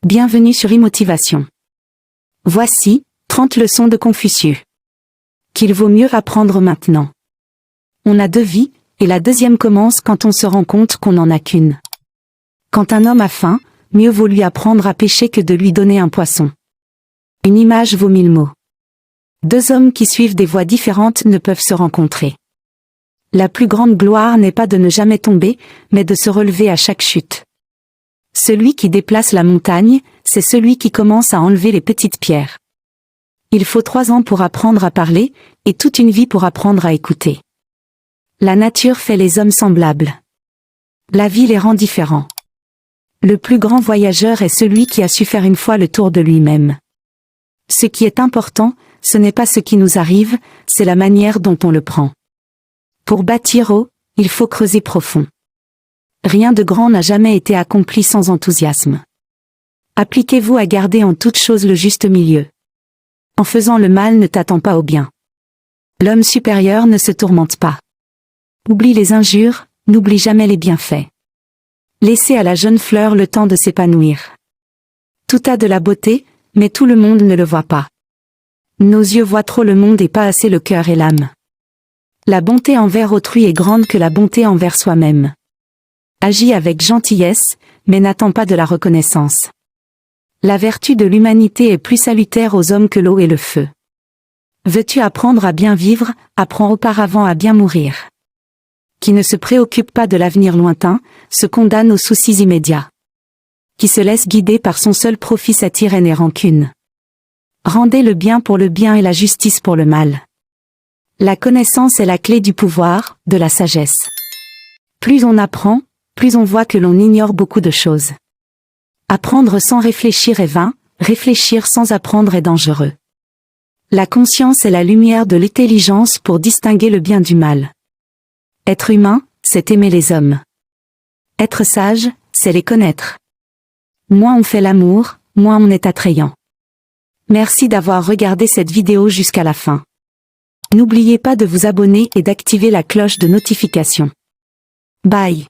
Bienvenue sur e-motivation. Voici 30 leçons de Confucius. Qu'il vaut mieux apprendre maintenant. On a deux vies, et la deuxième commence quand on se rend compte qu'on n'en a qu'une. Quand un homme a faim, mieux vaut lui apprendre à pêcher que de lui donner un poisson. Une image vaut 1000 mots. Deux hommes qui suivent des voies différentes ne peuvent se rencontrer. La plus grande gloire n'est pas de ne jamais tomber, mais de se relever à chaque chute. Celui qui déplace la montagne, c'est celui qui commence à enlever les petites pierres. Il faut 3 ans pour apprendre à parler, et toute une vie pour apprendre à écouter. La nature fait les hommes semblables. La vie les rend différents. Le plus grand voyageur est celui qui a su faire une fois le tour de lui-même. Ce qui est important, ce n'est pas ce qui nous arrive, c'est la manière dont on le prend. Pour bâtir haut, il faut creuser profond. Rien de grand n'a jamais été accompli sans enthousiasme. Appliquez-vous à garder en toute chose le juste milieu. En faisant le mal ne t'attends pas au bien. L'homme supérieur ne se tourmente pas. Oublie les injures, n'oublie jamais les bienfaits. Laissez à la jeune fleur le temps de s'épanouir. Tout a de la beauté, mais tout le monde ne le voit pas. Nos yeux voient trop le monde et pas assez le cœur et l'âme. La bonté envers autrui est grande que la bonté envers soi-même. Agis avec gentillesse, mais n'attends pas de la reconnaissance. La vertu de l'humanité est plus salutaire aux hommes que l'eau et le feu. Veux-tu apprendre à bien vivre, apprends auparavant à bien mourir. Qui ne se préoccupe pas de l'avenir lointain, se condamne aux soucis immédiats. Qui se laisse guider par son seul profit s'attire haine et rancune. Rendez le bien pour le bien et la justice pour le mal. La connaissance est la clé du pouvoir, de la sagesse. Plus on apprend, plus on voit que l'on ignore beaucoup de choses. Apprendre sans réfléchir est vain, réfléchir sans apprendre est dangereux. La conscience est la lumière de l'intelligence pour distinguer le bien du mal. Être humain, c'est aimer les hommes. Être sage, c'est les connaître. Moins on fait l'amour, moins on est attrayant. Merci d'avoir regardé cette vidéo jusqu'à la fin. N'oubliez pas de vous abonner et d'activer la cloche de notification. Bye.